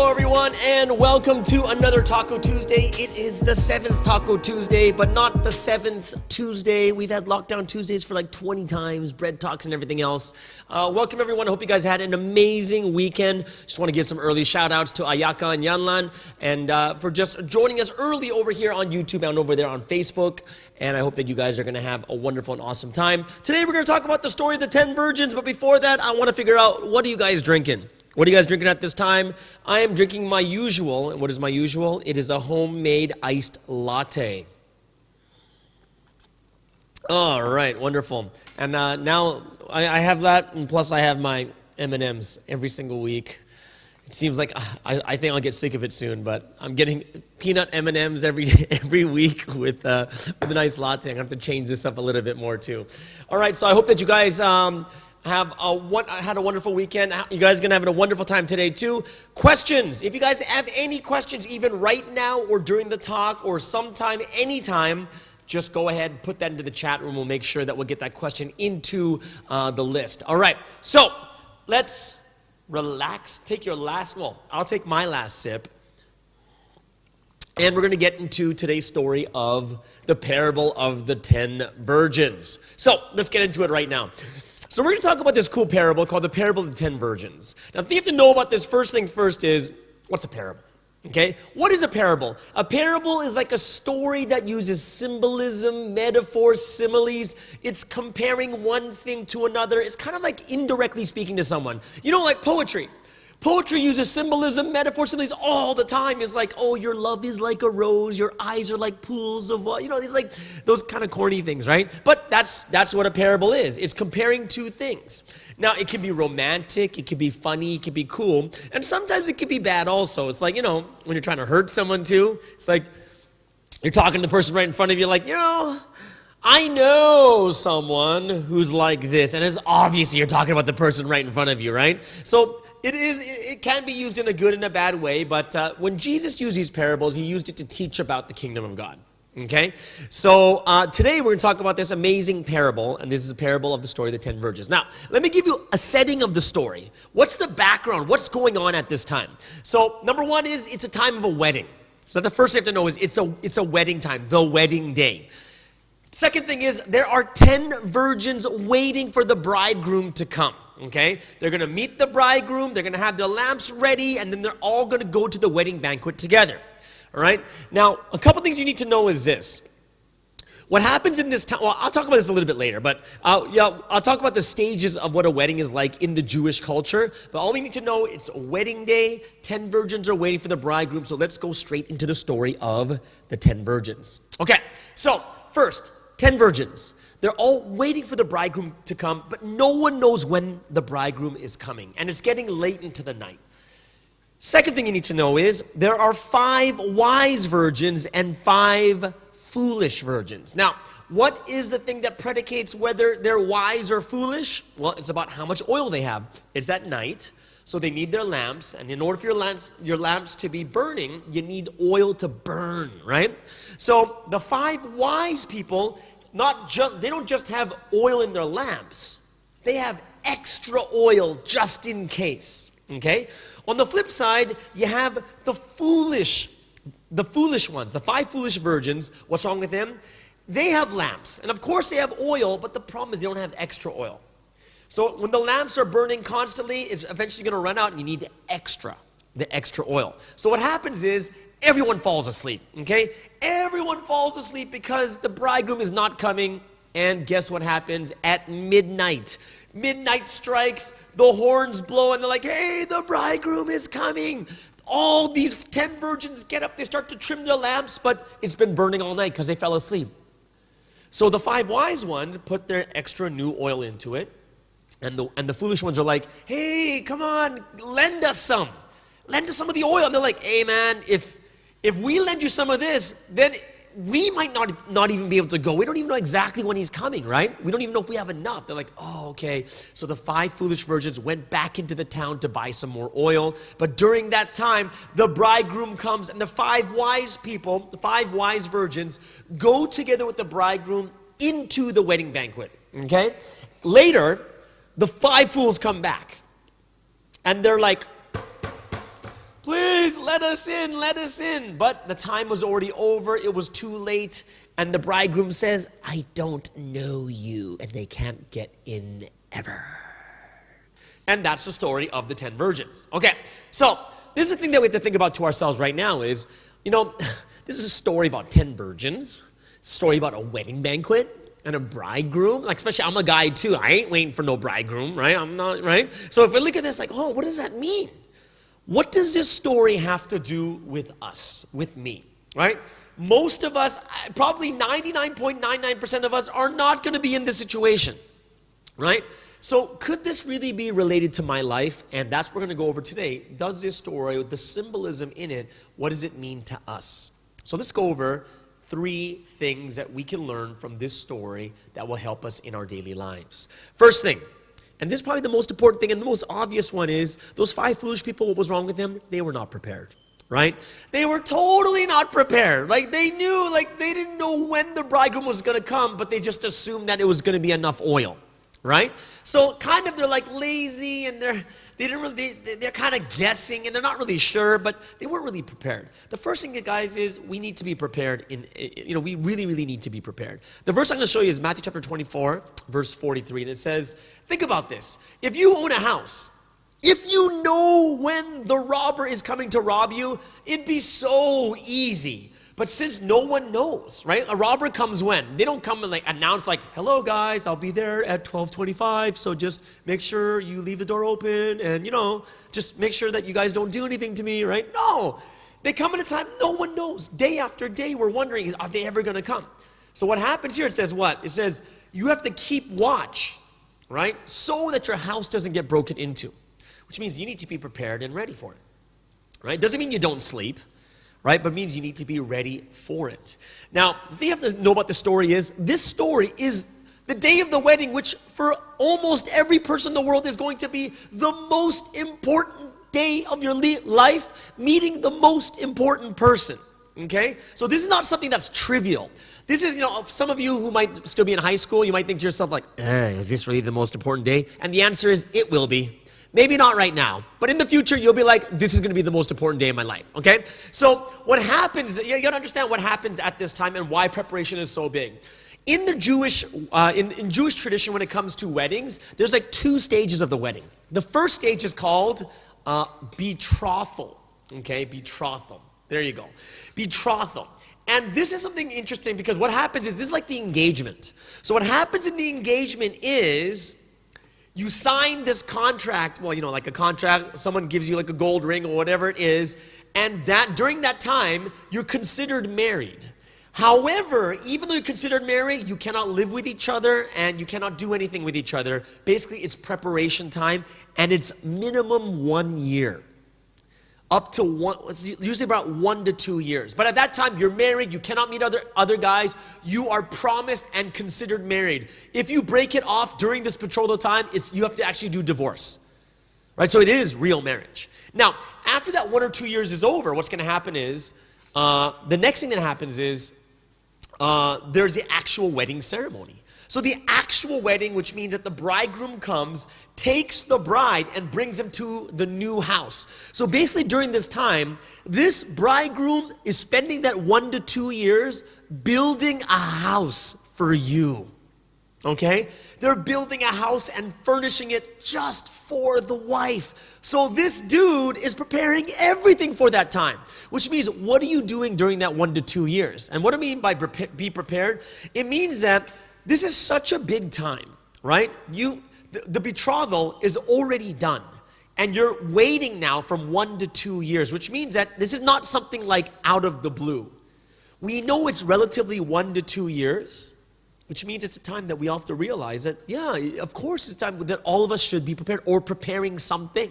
Hello everyone and welcome to another Taco Tuesday. It is the 7th Taco Tuesday, but not the 7th Tuesday. We've had lockdown Tuesdays for like 20 times, bread talks and everything else. Welcome everyone. I hope you guys had an amazing weekend. Just want to give some early shout outs to Ayaka and Yanlan and for just joining us early over here on YouTube and over there on Facebook. And I hope that you guys are going to have a wonderful and awesome time. Today we're going to talk about the story of the 10 virgins, but before that I want to figure out, what are you guys drinking? What are you guys drinking at this time? I am drinking my usual. And what is my usual? It is a homemade iced latte. All right, wonderful. And now I have that, and plus I have my M&Ms every single week. It seems like I think I'll get sick of it soon, but I'm getting peanut M&Ms every week with a nice latte. I'm going to have to change this up a little bit more too. All right, so I hope that you guys had a wonderful weekend. You guys are going to have a wonderful time today too. Questions. If you guys have any questions, even right now or during the talk or sometime, anytime, just go ahead and put that into the chat room. We'll make sure that we'll get that question into the list. All right. So let's relax. Take your last, well, I'll take my last sip. And we're going to get into today's story of the parable of the 10 virgins. So let's get into it right now. So we're going to talk about this cool parable called the parable of the 10 virgins. Now, if you have to know about this, first thing first is, what's a parable? Okay? What is a parable? A parable is like a story that uses symbolism, metaphors, similes. It's comparing one thing to another. It's kind of like indirectly speaking to someone. You know, like poetry. Poetry uses symbolism, metaphor, similes all the time. It's like, oh, your love is like a rose, your eyes are like pools of water. You know, it's like those kind of corny things, right? But that's what a parable is. It's comparing two things. Now, it can be romantic, it can be funny, it can be cool, and sometimes it can be bad also. It's like, you know, when you're trying to hurt someone too, it's like you're talking to the person right in front of you like, you know, I know someone who's like this, and it's obviously you're talking about the person right in front of you, right? So it can be used in a good and a bad way, but when Jesus used these parables, he used it to teach about the kingdom of God. Okay? So today we're going to talk about this amazing parable, and this is a parable of the story of the 10 virgins. Now, let me give you a setting of the story. What's the background? What's going on at this time? So number one is it's a time of a wedding. So the first thing you have to know is it's a wedding time, the wedding day. Second thing is there are 10 virgins waiting for the bridegroom to come. Okay, they're going to meet the bridegroom, they're going to have their lamps ready, and then they're all going to go to the wedding banquet together. All right, now a couple things you need to know is this. What happens in this time, well, I'll talk about this a little bit later, but I'll talk about the stages of what a wedding is like in the Jewish culture. But all we need to know, it's a wedding day, 10 virgins are waiting for the bridegroom, so let's go straight into the story of the 10 virgins. Okay, so first, 10 virgins. They're all waiting for the bridegroom to come, but no one knows when the bridegroom is coming, and it's getting late into the night. Second thing you need to know is there are 5 wise virgins and 5 foolish virgins. Now, what is the thing that predicates whether they're wise or foolish? Well, it's about how much oil they have. It's at night, so they need their lamps, and in order for your lamps to be burning, you need oil to burn, right? So the 5 wise people, they don't just have oil in their lamps. They have extra oil just in case, okay? On the flip side, you have the foolish ones, the 5 foolish virgins. What's wrong with them? They have lamps, and of course they have oil, but the problem is they don't have extra oil. So when the lamps are burning constantly, it's eventually going to run out, and you need the extra oil. So what happens is everyone falls asleep, okay? Everyone falls asleep because the bridegroom is not coming, and guess what happens at midnight? Midnight strikes, the horns blow, and they're like, hey, the bridegroom is coming. All these 10 virgins get up, they start to trim their lamps, but it's been burning all night because they fell asleep. So the 5 wise ones put their extra new oil into it, and the foolish ones are like, hey, come on, lend us some of the oil. And they're like, hey man, if we lend you some of this, then we might not even be able to go. We don't even know exactly when he's coming, right? We don't even know if we have enough. They're like, oh, okay. So the 5 foolish virgins went back into the town to buy some more oil. But during that time, the bridegroom comes, and the 5 wise people, the 5 wise virgins, go together with the bridegroom into the wedding banquet, okay? Later, the 5 fools come back, and they're like, please, guys, let us in, let us in. But the time was already over. It was too late. And the bridegroom says, I don't know you. And they can't get in ever. And that's the story of the 10 virgins. Okay, so this is the thing that we have to think about to ourselves right now is, this is a story about 10 virgins. It's a story about a wedding banquet and a bridegroom. Like, especially, I'm a guy too. I ain't waiting for no bridegroom, right? I'm not, right? So if we look at this like, oh, what does that mean? What does this story have to do with us, with me, right? Most of us, probably 99.99% of us are not going to be in this situation, right? So could this really be related to my life? And that's what we're going to go over today. Does this story, with the symbolism in it, what does it mean to us? So let's go over 3 things that we can learn from this story that will help us in our daily lives. First thing, and this is probably the most important thing and the most obvious one is, those 5 foolish people, what was wrong with them? They were not prepared, right? They were totally not prepared. Like they knew, like they didn't know when the bridegroom was going to come, but they just assumed that it was going to be enough oil. Right? So kind of they're like lazy and they're kind of guessing and they're not really sure, but they weren't really prepared. The first thing, guys, is we need to be prepared we really, really need to be prepared. The verse I'm going to show you is Matthew chapter 24, verse 43, and it says, think about this. If you own a house, if you know when the robber is coming to rob you, it'd be so easy. But since no one knows, right? A robber comes when? They don't come and announce hello guys, I'll be there at 12:25, so just make sure you leave the door open and, just make sure that you guys don't do anything to me, right? No. They come at a time no one knows. Day after day, we're wondering, are they ever going to come? So what happens here, it says what? It says you have to keep watch, right? So that your house doesn't get broken into, which means you need to be prepared and ready for it, right? Doesn't mean you don't sleep. Right? But it means you need to be ready for it. Now, the thing you have to know about this story is, this story is the day of the wedding, which for almost every person in the world is going to be the most important day of your life, meeting the most important person. Okay? So this is not something that's trivial. This is, some of you who might still be in high school, you might think to yourself is this really the most important day? And the answer is, it will be. Maybe not right now, but in the future, you'll be like, this is going to be the most important day of my life, okay? So what happens, you got to understand what happens at this time and why preparation is so big. In the Jewish, in Jewish tradition, when it comes to weddings, there's 2 stages of the wedding. The first stage is called betrothal, okay? Betrothal. There you go. Betrothal. And this is something interesting because what happens is, this is like the engagement. So what happens in the engagement is, you sign this contract, like a contract, someone gives you like a gold ring or whatever it is, and that during that time, you're considered married. However, even though you're considered married, you cannot live with each other and you cannot do anything with each other. Basically, it's preparation time, and it's minimum 1 year. Up to it's usually about 1 to 2 years. But at that time, you're married, you cannot meet other guys, you are promised and considered married. If you break it off during this betrothal time, you have to actually do divorce. Right? So it is real marriage. Now, after that 1 or 2 years is over, what's going to happen is, the next thing that happens is, there's the actual wedding ceremony. So the actual wedding, which means that the bridegroom comes, takes the bride and brings him to the new house. So basically during this time, this bridegroom is spending that 1 to 2 years building a house for you. Okay? They're building a house and furnishing it just for the wife. So this dude is preparing everything for that time. Which means, what are you doing during that 1 to 2 years? And what I mean by be prepared, it means that this is such a big time, right? The betrothal is already done. And you're waiting now from 1 to 2 years, which means that this is not something like out of the blue. We know it's relatively 1 to 2 years, which means it's a time that we all have to realize that, yeah, of course it's a time that all of us should be prepared or preparing something,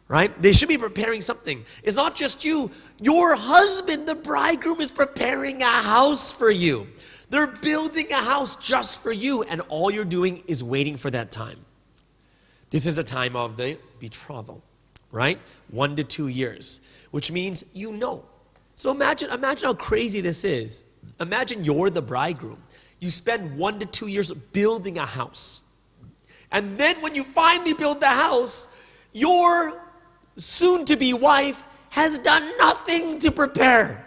right? They should be preparing something. It's not just you. Your husband, the bridegroom, is preparing a house for you. They're building a house just for you, and all you're doing is waiting for that time. This is a time of the betrothal, right? 1 to 2 years, which means you know. So imagine how crazy this is. Imagine you're the bridegroom. You spend 1 to 2 years building a house. And then when you finally build the house, your soon-to-be wife has done nothing to prepare.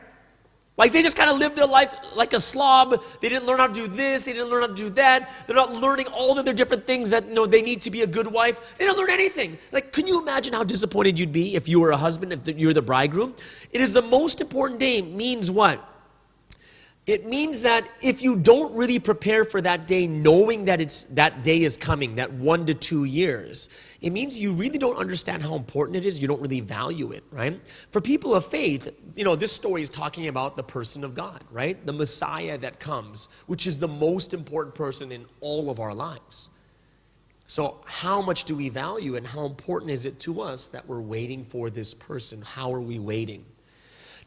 Like they just kind of lived their life like a slob. They didn't learn how to do this. They didn't learn how to do that. They're not learning all of their different things that they need to be a good wife. They don't learn anything. Like, can you imagine how disappointed you'd be if you were a husband, if you were the bridegroom? It is the most important day. Means what? It means that if you don't really prepare for that day, knowing that that day is coming, that 1 to 2 years, it means you really don't understand how important it is. You don't really value it, right? For people of faith, this story is talking about the person of God, right? The Messiah that comes, which is the most important person in all of our lives. So how much do we value and how important is it to us that we're waiting for this person? How are we waiting?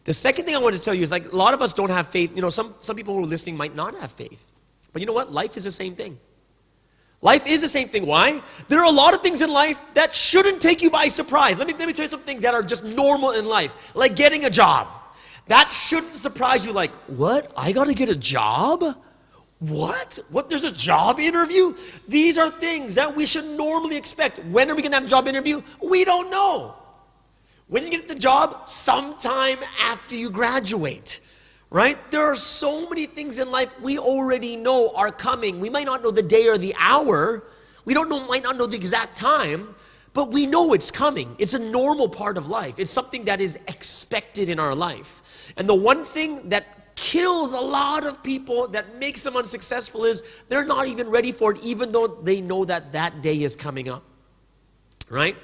The second thing I want to tell you is, like, a lot of us don't have faith. Some people who are listening might not have faith. But you know what? Life is the same thing. Life is the same thing. Why? There are a lot of things in life that shouldn't take you by surprise. Let me tell you some things that are just normal in life. Like getting a job. That shouldn't surprise you. Like, what? I got to get a job? What? There's a job interview? These are things that we should normally expect. When are we going to have the job interview? We don't know. When you get the job, sometime after you graduate, right? There are so many things in life we already know are coming. We might not know the day or the hour. Might not know the exact time, but we know it's coming. It's a normal part of life. It's something that is expected in our life. And the one thing that kills a lot of people, that makes them unsuccessful, is they're not even ready for it, even though they know that that day is coming up, right?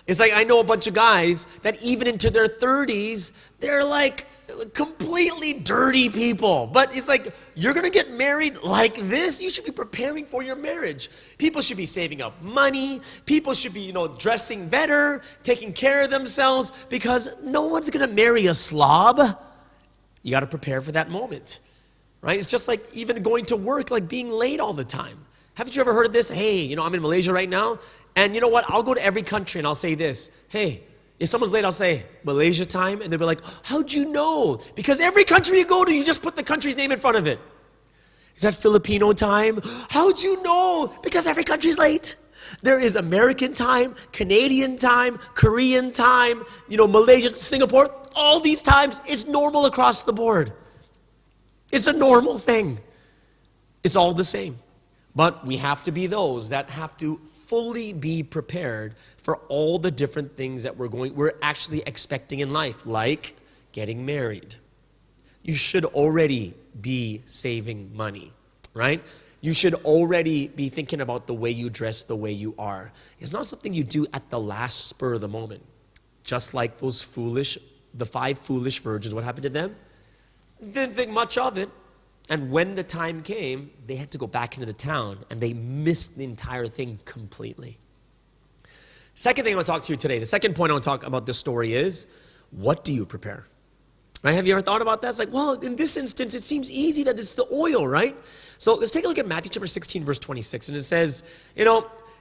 It's like I know a bunch of guys that even into their 30s, they're like completely dirty people. But it's like, you're going to get married like this? You should be preparing for your marriage. People should be saving up money. People should be, dressing better, taking care of themselves, because no one's going to marry a slob. You got to prepare for that moment, right? It's just like even going to work, like being late all the time. Haven't you ever heard of this? Hey, I'm in Malaysia right now, and you know what? I'll go to every country and I'll say this. Hey, if someone's late, I'll say, Malaysia time, and they'll be like, how'd you know? Because every country you go to, you just put the country's name in front of it. Is that Filipino time? How'd you know? Because every country's late. There is American time, Canadian time, Korean time, Malaysia, Singapore, all these times. It's normal across the board. It's a normal thing. It's all the same. But we have to be those that have to fully be prepared for all the different things that we're actually expecting in life, like getting married. You should already be saving money, right? You should already be thinking about the way you dress, the way you are. It's not something you do at the last spur of the moment. Just like the 5 foolish virgins, what happened to them? Didn't think much of it. And when the time came, they had to go back into the town, and they missed the entire thing completely. Second thing I want to talk to you today, the second point I want to talk about this story is, what do you prepare? Right? Have you ever thought about that? It's like, well, in this instance, it seems easy that it's the oil, right? So let's take a look at Matthew chapter 16, verse 26, and it says,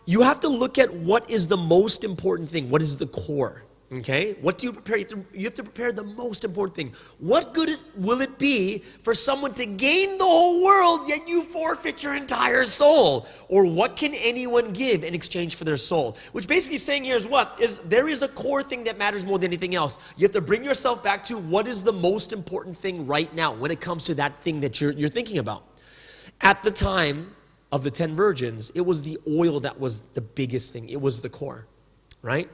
you have to look at what is the most important thing, what is the core. Okay, what do you prepare? You have to prepare the most important thing. What good will it be for someone to gain the whole world, yet you forfeit your entire soul? Or what can anyone give in exchange for their soul? Which basically saying here is what? There is a core thing that matters more than anything else. You have to bring yourself back to what is the most important thing right now when it comes to that thing that you're thinking about. At the time of the 10 virgins, it was the oil that was the biggest thing. It was the core, right?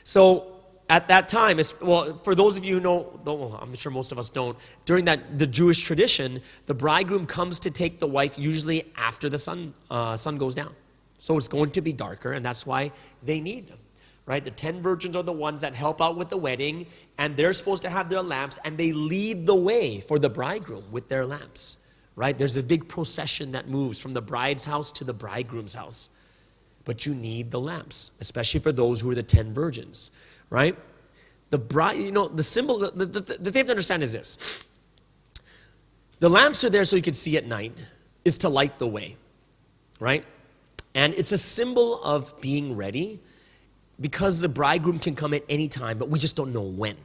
So at that time, for those of you who know, I'm sure most of us don't, during the Jewish tradition, the bridegroom comes to take the wife usually after the sun goes down. So it's going to be darker, and that's why they need them, right? The 10 virgins are the ones that help out with the wedding, and they're supposed to have their lamps, and they lead the way for the bridegroom with their lamps, right? There's a big procession that moves from the bride's house to the bridegroom's house. But you need the lamps, especially for those who are the 10 virgins. Right? The bride, the symbol, the thing you have to understand is this. The lamps are there so you can see at night, is to light the way, right? And it's a symbol of being ready, because the bridegroom can come at any time, but we just don't know when,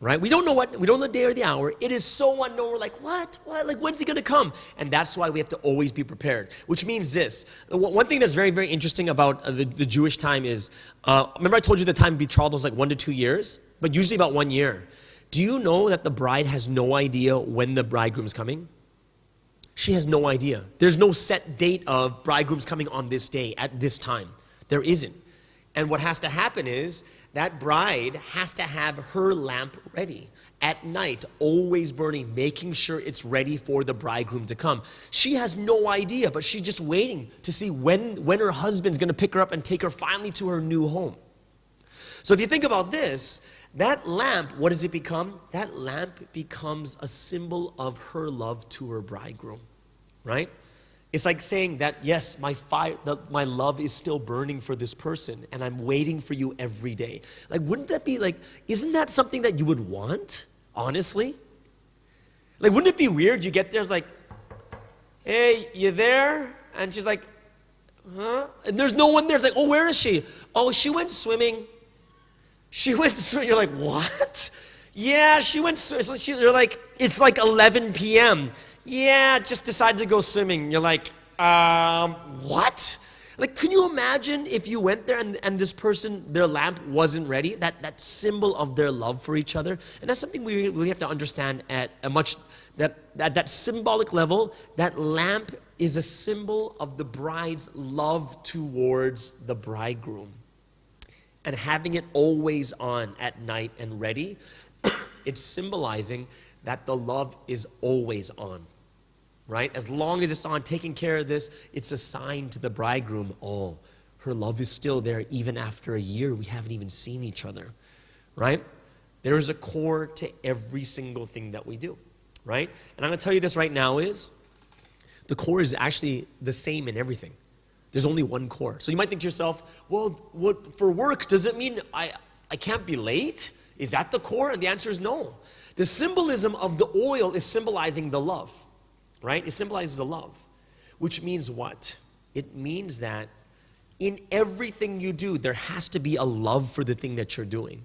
right? We don't know the day or the hour. It is so unknown. We're like, what? Like, when's he going to come? And that's why we have to always be prepared, which means this. One thing that's very, very interesting about the Jewish time is, remember I told you the time betrothal was like 1 to 2 years? but usually about 1 year. Do you know that the bride has no idea when the bridegroom's coming? She has no idea. There's no set date of bridegroom's coming on this day, at this time. There isn't. And what has to happen is that bride has to have her lamp ready at night, always burning, making sure it's ready for the bridegroom to come. She has no idea, but she's just waiting to see when her husband's going to pick her up and take her finally to her new home. So if you think about this, that lamp, what does it become? That lamp becomes a symbol of her love to her bridegroom, right? It's like saying that, yes, my love is still burning for this person, and I'm waiting for you every day. Like, wouldn't that be like, isn't that something that you would want, honestly? Like, wouldn't it be weird? You get there, it's like, hey, you there? And she's like, huh? And there's no one there. It's like, oh, where is she? Oh, she went swimming. She went swimming. You're like, what? Yeah, she went swimming. You're like, it's like 11 p.m. Yeah, just decided to go swimming. You're like, what? Like, can you imagine if you went there and this person, their lamp wasn't ready? That symbol of their love for each other. And that's something we really have to understand at that symbolic level. That lamp is a symbol of the bride's love towards the bridegroom. And having it always on at night and ready, it's symbolizing that the love is always on, right? As long as it's on, taking care of this, it's a sign to the bridegroom, oh, her love is still there even after a year. We haven't even seen each other, right? There is a core to every single thing that we do, right? And I'm going to tell you this right now is, the core is actually the same in everything. There's only one core. So you might think to yourself, well, what for work, does it mean I can't be late? Is that the core? And the answer is no. The symbolism of the oil is symbolizing the love, right? It symbolizes the love, which means what? It means that in everything you do, there has to be a love for the thing that you're doing.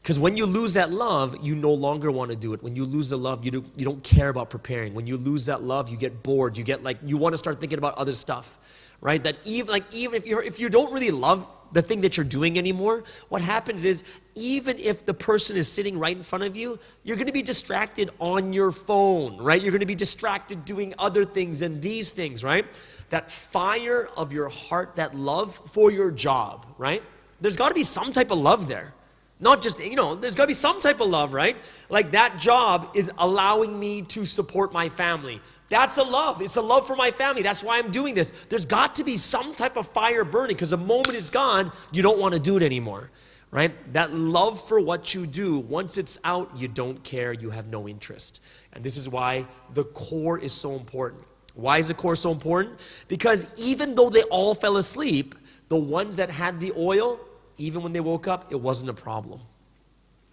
Because when you lose that love, you no longer want to do it. When you lose the love, you don't care about preparing. When you lose that love, you get bored. You get like, you want to start thinking about other stuff, right? That even if you don't really love the thing that you're doing anymore, what happens is, even if the person is sitting right in front of you, you're going to be distracted on your phone, right? You're going to be distracted doing other things and these things, right? That fire of your heart, that love for your job, right? There's got to be some type of love there. Not just, there's got to be some type of love, right? Like, that job is allowing me to support my family. That's a love. It's a love for my family. That's why I'm doing this. There's got to be some type of fire burning, because the moment it's gone, you don't want to do it anymore, right? That love for what you do, once it's out, you don't care. You have no interest. And this is why the core is so important. Why is the core so important? Because even though they all fell asleep, the ones that had the oil, even when they woke up, it wasn't a problem.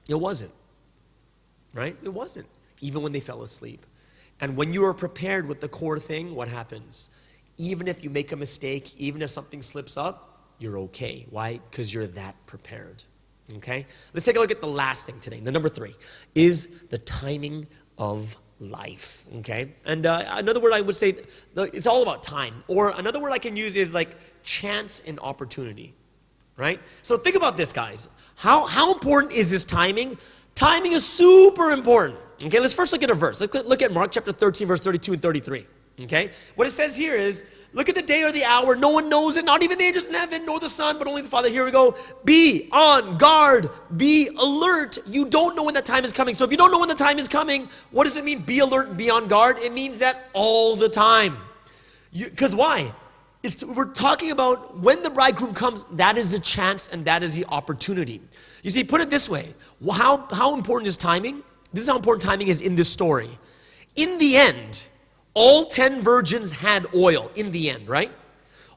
It wasn't, right? It wasn't, even when they fell asleep. And when you are prepared with the core thing, what happens? Even if you make a mistake, even if something slips up, you're okay. Why? Because you're that prepared, okay? Let's take a look at the last thing today. The number 3 is the timing of life, okay? And another word I would say, it's all about time. Or another word I can use is like chance and opportunity. Right? So think about this, guys. How important is this timing? Timing is super important. Okay, let's first look at a verse. Let's look at Mark chapter 13, verse 32 and 33. Okay? What it says here is, look at the day or the hour. No one knows it, not even the angels in heaven, nor the Son, but only the Father. Here we go. Be on guard. Be alert. You don't know when that time is coming. So if you don't know when the time is coming, what does it mean, be alert and be on guard? It means that all the time. Because why? We're talking about when the bridegroom comes, that is the chance and that is the opportunity. You see, put it this way. How important is timing? This is how important timing is in this story. In the end, all 10 virgins had oil in the end, right?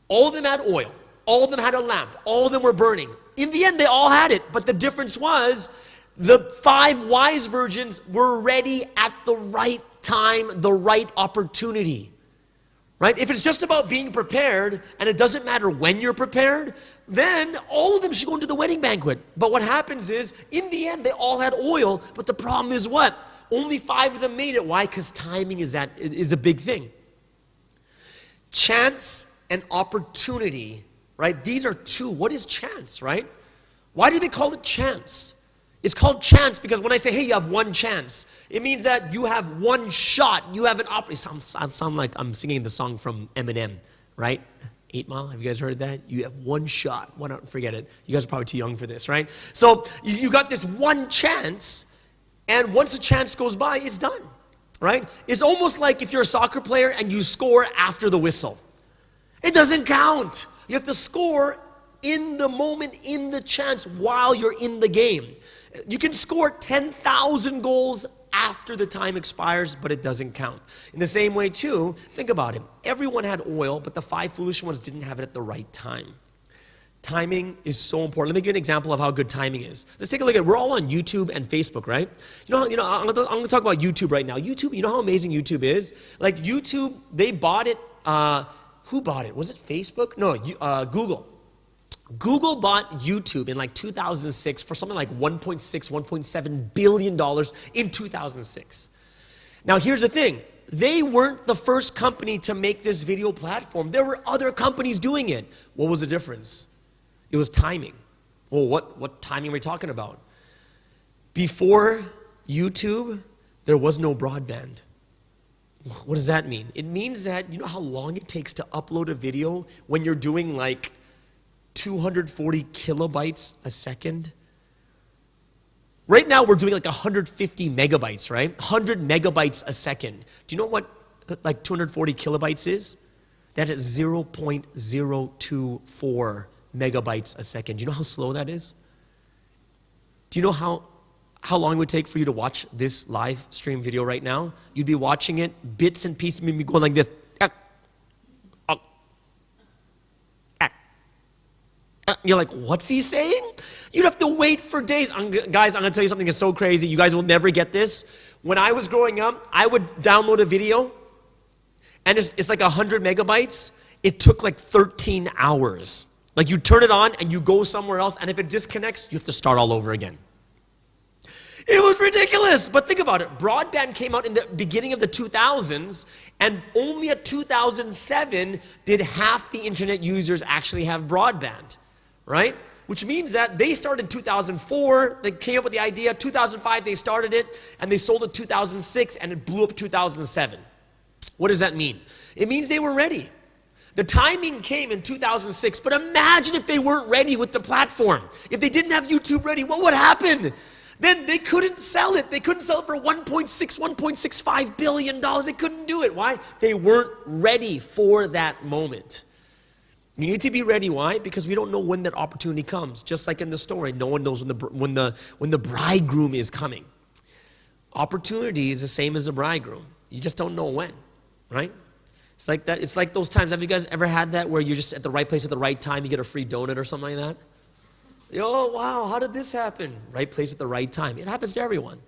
All of them had oil. All of them had a lamp. All of them were burning. In the end, they all had it. But the difference was the 5 wise virgins were ready at the right time, the right opportunity. Right? If it's just about being prepared, and it doesn't matter when you're prepared, then all of them should go into the wedding banquet. But what happens is, in the end, they all had oil, but the problem is what? Only 5 of them made it. Why? Because timing is a big thing. Chance and opportunity, right? These are two. What is chance, right? Why do they call it chance? It's called chance because when I say, hey, you have one chance, it means that you have one shot. You have an opportunity. I sound like I'm singing the song from Eminem, right? 8 Mile, have you guys heard that? You have one shot. Why not forget it? You guys are probably too young for this, right? So you got this one chance, and once the chance goes by, it's done, right? It's almost like if you're a soccer player and you score after the whistle. It doesn't count. You have to score in the moment, in the chance, while you're in the game. You can score 10,000 goals after the time expires, but it doesn't count. In the same way, too, think about it. Everyone had oil, but the 5 foolish ones didn't have it at the right time. Timing is so important. Let me give you an example of how good timing is. Let's take a look at it. We're all on YouTube and Facebook, right? I'm going to talk about YouTube right now. YouTube, you know how amazing YouTube is? Like YouTube, they bought it. Who bought it? Was it Facebook? No, Google. Google bought YouTube in like 2006 for something like $1.6, $1.7 billion in 2006. Now here's the thing. They weren't the first company to make this video platform. There were other companies doing it. What was the difference? It was timing. Well, what timing are we talking about? Before YouTube, there was no broadband. What does that mean? It means that, you know how long it takes to upload a video when you're doing like 240 kilobytes a second? Right now we're doing like 150 megabytes, right? 100 megabytes a second. Do you know what like 240 kilobytes is? That is 0.024 megabytes a second. Do you know how slow that is? Do you know how long it would take for you to watch this live stream video right now? You'd be watching it, bits and pieces, maybe going like this. You're like, what's he saying? You'd have to wait for days. Guys, I'm going to tell you something that's so crazy. You guys will never get this. When I was growing up, I would download a video, and it's like 100 megabytes. It took like 13 hours. Like you turn it on, and you go somewhere else, and if it disconnects, you have to start all over again. It was ridiculous. But think about it. Broadband came out in the beginning of the 2000s, and only at 2007 did half the internet users actually have broadband. Right? Which means that they started in 2004, they came up with the idea, 2005 they started it, and they sold it 2006, and it blew up 2007. What does that mean? It means they were ready. The timing came in 2006, but imagine if they weren't ready with the platform. If they didn't have YouTube ready, what would happen? Then they couldn't sell it. They couldn't sell it for $1.65 billion. They couldn't do it. Why? They weren't ready for that moment. You need to be ready. Why? Because we don't know when that opportunity comes. Just like in the story, no one knows when the bridegroom is coming. Opportunity is the same as the bridegroom. You just don't know when, right? It's like that. It's like those times. Have you guys ever had that where you're just at the right place at the right time, you get a free donut or something like that? Oh, wow, how did this happen? Right place at the right time. It happens to everyone,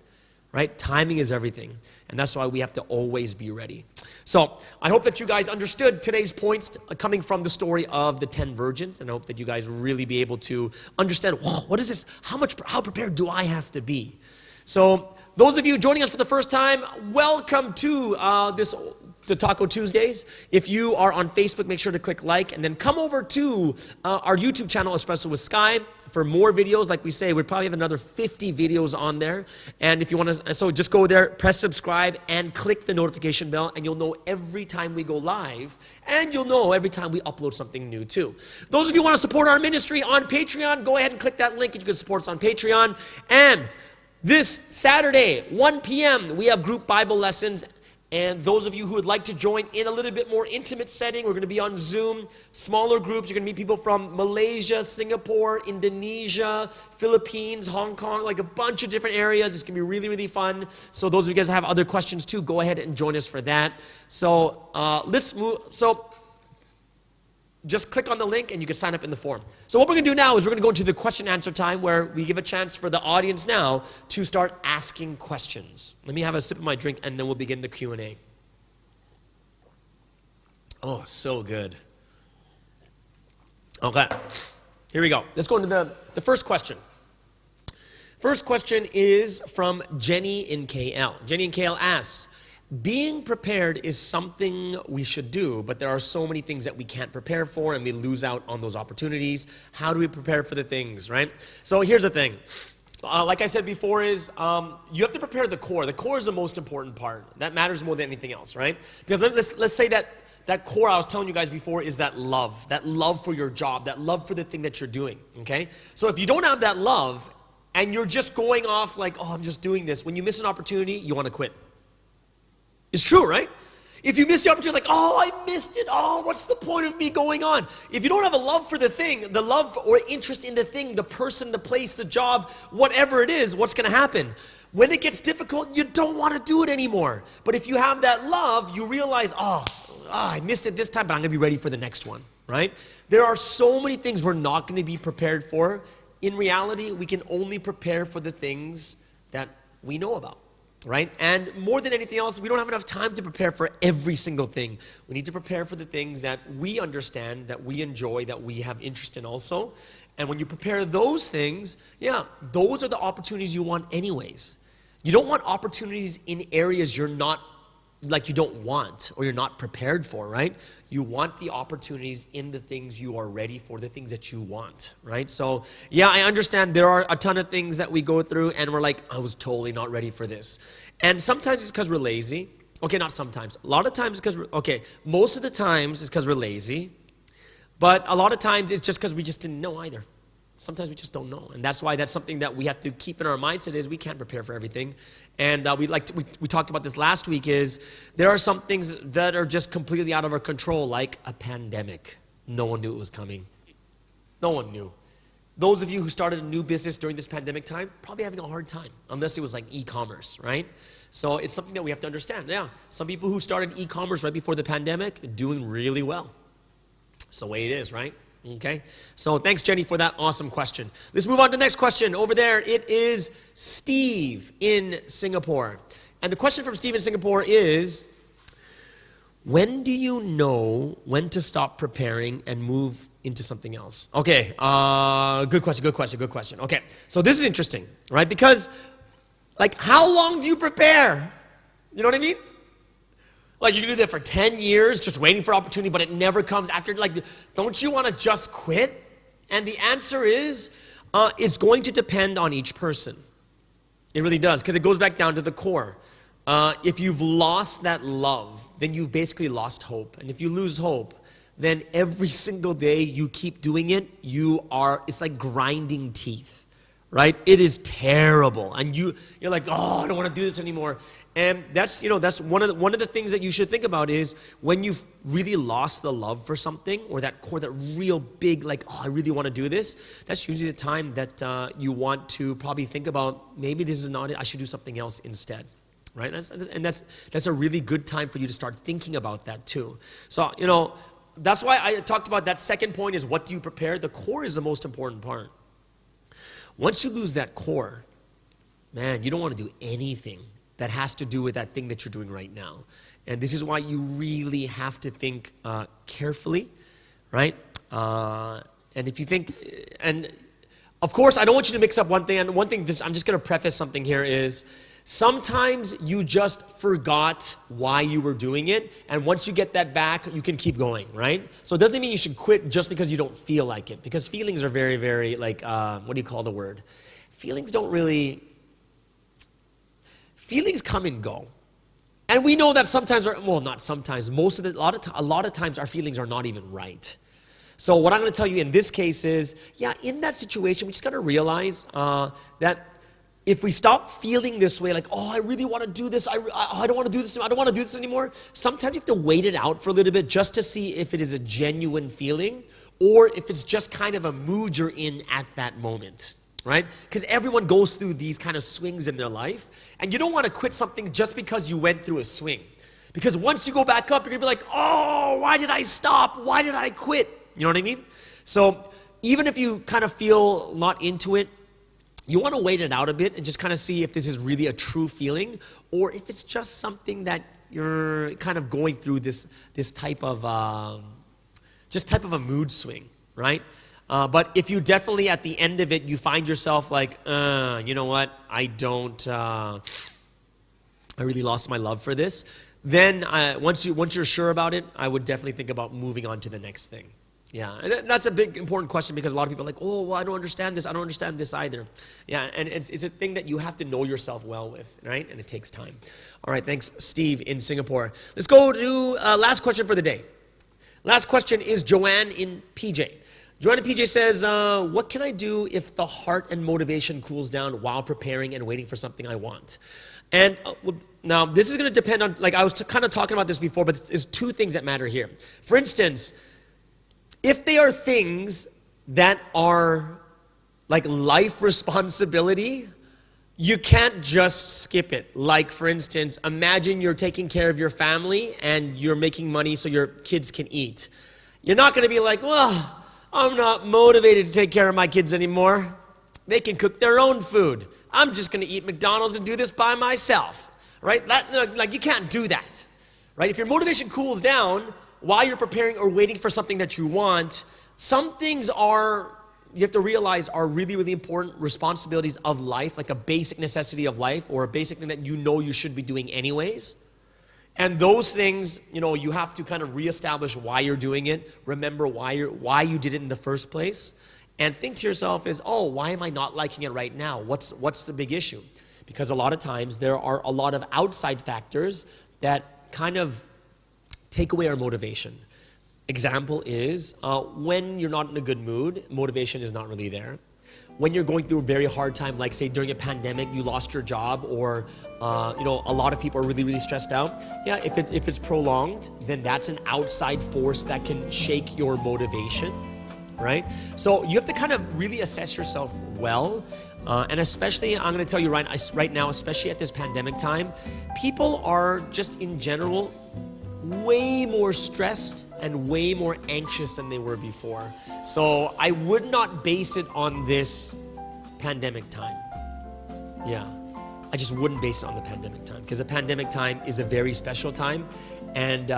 right? Timing is everything. And that's why we have to always be ready. So I hope that you guys understood today's points coming from the story of the 10 virgins. And I hope that you guys really be able to understand, whoa, what is this? How prepared do I have to be? So those of you joining us for the first time, welcome to the Taco Tuesdays. If you are on Facebook, make sure to click like, and then come over to our YouTube channel, Espresso with Sky, for more videos. Like we say, we probably have another 50 videos on there. And if you want to, so just go there, press subscribe, and click the notification bell, and you'll know every time we go live, and you'll know every time we upload something new too. Those of you who want to support our ministry on Patreon, go ahead and click that link, and you can support us on Patreon. And this Saturday, 1 p.m., we have group Bible lessons. And those of you who would like to join in a little bit more intimate setting, we're going to be on Zoom, smaller groups. You're going to meet people from Malaysia, Singapore, Indonesia, Philippines, Hong Kong, like a bunch of different areas. It's going to be really, really fun. So those of you guys have other questions too, go ahead and join us for that. So let's move. So just click on the link and you can sign up in the form. So what we're going to do now is we're going to go into the question answer time where we give a chance for the audience now to start asking questions. Let me have a sip of my drink and then we'll begin the Q&A. Oh, so good. Okay, here we go. Let's go into the first question. First question is from Jenny in KL. Jenny in KL asks, being prepared is something we should do, but there are so many things that we can't prepare for and we lose out on those opportunities. How do we prepare for the things, right? So here's the thing. Like I said before, is you have to prepare the core. The core is the most important part. That matters more than anything else, right? Because let's say that core I was telling you guys before is that love for your job, that love for the thing that you're doing, okay? So if you don't have that love and you're just going off like, oh, I'm just doing this, when you miss an opportunity, you want to quit. It's true, right? If you miss the opportunity, like, oh, I missed it. Oh, what's the point of me going on? If you don't have a love for the thing, the love or interest in the thing, the person, the place, the job, whatever it is, what's going to happen? When it gets difficult, you don't want to do it anymore. But if you have that love, you realize, I missed it this time, but I'm going to be ready for the next one, right? There are so many things we're not going to be prepared for. In reality, we can only prepare for the things that we know about. Right? And more than anything else, we don't have enough time to prepare for every single thing. We need to prepare for the things that we understand, that we enjoy, that we have interest in also. And when you prepare those things, yeah, those are the opportunities you want anyways. You don't want opportunities in areas you're not, like you don't want or you're not prepared for, right? You want the opportunities in the things you are ready for, the things that you want, right? So, yeah, I understand there are a ton of things that we go through and we're like, I was totally not ready for this. And sometimes it's because we're lazy. Okay, not sometimes. A lot of times it's because most of the times it's because we're lazy. But a lot of times it's just because we just didn't know either. Sometimes we just don't know. And that's why that's something that we have to keep in our mindset is we can't prepare for everything. And we talked about this last week is there are some things that are just completely out of our control, like a pandemic. No one knew it was coming. No one knew. Those of you who started a new business during this pandemic time, probably having a hard time, unless it was like e-commerce, right? So it's something that we have to understand. Yeah, some people who started e-commerce right before the pandemic doing really well. It's the way it is, right? Okay, so thanks, Jenny, for that awesome question. Let's move on to the next question. Over there, it is Steve in Singapore. And the question from Steve in Singapore is, when do you know when to stop preparing and move into something else? Okay, good question. Okay, so this is interesting, right? Because, like, how long do you prepare? You know what I mean? Like, you can do that for 10 years, just waiting for opportunity, but it never comes after. Like, don't you want to just quit? And the answer is, it's going to depend on each person. It really does, because it goes back down to the core. If you've lost that love, then you've basically lost hope. And if you lose hope, then every single day you keep doing it, it's like grinding teeth, right? It is terrible. And you're like, oh, I don't want to do this anymore. And that's one of the things that you should think about is when you've really lost the love for something or that core, that real big, like, oh, I really want to do this. That's usually the time that you want to probably think about, maybe this is not it, I should do something else instead. Right? That's a really good time for you to start thinking about that too. So, that's why I talked about that second point is what do you prepare? The core is the most important part. Once you lose that core, man, you don't want to do anything that has to do with that thing that you're doing right now. And this is why you really have to think carefully, right? And if you think, and of course, I don't want you to mix up one thing. And one thing, I'm just going to preface something here is, sometimes you just forgot why you were doing it, and once you get that back, you can keep going, right? So it doesn't mean you should quit just because you don't feel like it, because feelings are very, very, like, what do you call the word? Feelings come and go. And we know that sometimes, not sometimes, a lot of times our feelings are not even right. So what I'm going to tell you in this case is, yeah, in that situation, we just got to realize that if we stop feeling this way, like, oh, I really want to do this, I don't want to do this, I don't want to do this anymore, sometimes you have to wait it out for a little bit just to see if it is a genuine feeling or if it's just kind of a mood you're in at that moment, right? Because everyone goes through these kind of swings in their life, and you don't want to quit something just because you went through a swing. Because once you go back up, you're going to be like, oh, why did I stop? Why did I quit? You know what I mean? So even if you kind of feel not into it, you want to wait it out a bit and just kind of see if this is really a true feeling or if it's just something that you're kind of going through this type of a mood swing, right? But if you definitely at the end of it you find yourself like, you know what, I really lost my love for this, then once you're sure about it, I would definitely think about moving on to the next thing. Yeah, and that's a big important question because a lot of people are like, oh, well, I don't understand this. I don't understand this either. Yeah, and it's a thing that you have to know yourself well with, right? And it takes time. All right, thanks, Steve in Singapore. Let's go to last question for the day. Last question is Joanne in PJ. Joanne in PJ says, what can I do if the heart and motivation cools down while preparing and waiting for something I want? And now, this is going to depend on, like I was kind of talking about this before, but there's two things that matter here. For instance, if they are things that are like life responsibility, you can't just skip it. Like, for instance, imagine you're taking care of your family and you're making money so your kids can eat. You're not going to be like, well, I'm not motivated to take care of my kids anymore. They can cook their own food. I'm just going to eat McDonald's and do this by myself, right? Like, you can't do that, right? If your motivation cools down while you're preparing or waiting for something that you want, some things you have to realize are really, really important responsibilities of life, like a basic necessity of life or a basic thing that you know you should be doing anyways. And those things, you have to kind of reestablish why you're doing it, remember why you did it in the first place, and think to yourself why am I not liking it right now? What's the big issue? Because a lot of times there are a lot of outside factors that kind of take away our motivation. Example is when you're not in a good mood, motivation is not really there. When you're going through a very hard time, like say during a pandemic, you lost your job, or a lot of people are really, really stressed out. Yeah, if it's prolonged, then that's an outside force that can shake your motivation, right? So you have to kind of really assess yourself well. And especially, I'm going to tell you right now, especially at this pandemic time, people are just in general way more stressed and way more anxious than they were before. So I would not base it on this pandemic time. Yeah, I just wouldn't base it on the pandemic time, because the pandemic time is a very special time, and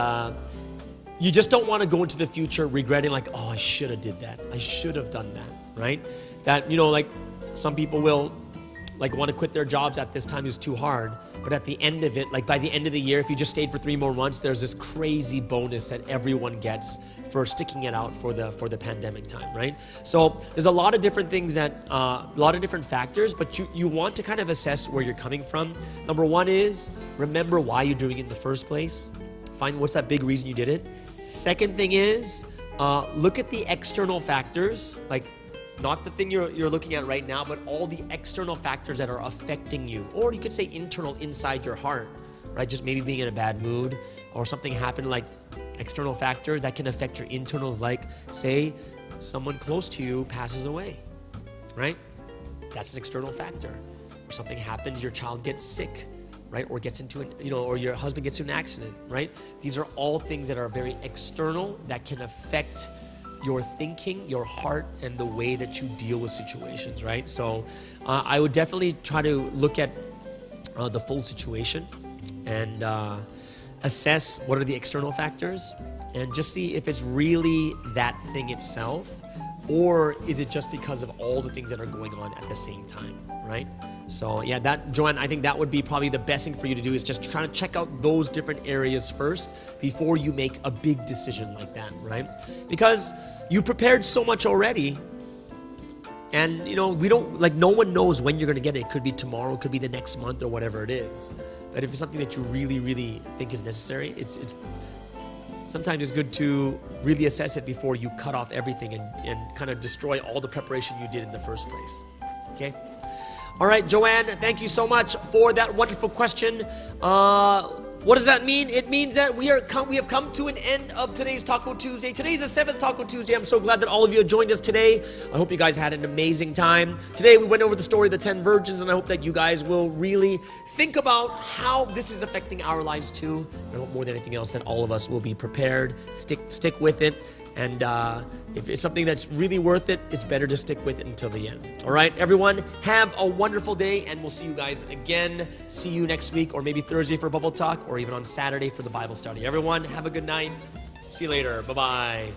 you just don't want to go into the future regretting like, oh, I should have did that. I should have done that, right? That, like some people will like want to quit their jobs at this time is too hard. But at the end of it, like by the end of the year, if you just stayed for 3 more months, there's this crazy bonus that everyone gets for sticking it out for the pandemic time, right? So there's a lot of different things a lot of different factors, but you want to kind of assess where you're coming from. Number one is remember why you're doing it in the first place. Find what's that big reason you did it. Second thing is look at the external factors, like not the thing you're looking at right now, but all the external factors that are affecting you. Or you could say internal, inside your heart, right? Just maybe being in a bad mood or something happened, like external factor that can affect your internals, like say someone close to you passes away, right? That's an external factor. Or something happens, your child gets sick, right? Or gets into or your husband gets into an accident, right? These are all things that are very external that can affect your thinking, your heart, and the way that you deal with situations, right? So I would definitely try to look at the full situation and assess what are the external factors and just see if it's really that thing itself, or is it just because of all the things that are going on at the same time, right? So yeah, Joanne, I think that would be probably the best thing for you to do, is just kind of check out those different areas first before you make a big decision like that, right? Because you prepared so much already, and no one knows when you're going to get it. It could be tomorrow, it could be the next month, or whatever it is. But if it's something that you really, really think is necessary, it's sometimes it's good to really assess it before you cut off everything and kind of destroy all the preparation you did in the first place. Okay? All right, Joanne, thank you so much for that wonderful question. What does that mean? It means that we have come to an end of today's Taco Tuesday. Today's the 7th Taco Tuesday. I'm so glad that all of you have joined us today. I hope you guys had an amazing time. Today we went over the story of the 10 virgins, and I hope that you guys will really think about how this is affecting our lives too. I hope more than anything else that all of us will be prepared, stick with it. And if it's something that's really worth it, it's better to stick with it until the end. All right, everyone, have a wonderful day, and we'll see you guys again. See you next week, or maybe Thursday for Bubble Talk, or even on Saturday for the Bible study. Everyone, have a good night. See you later. Bye-bye.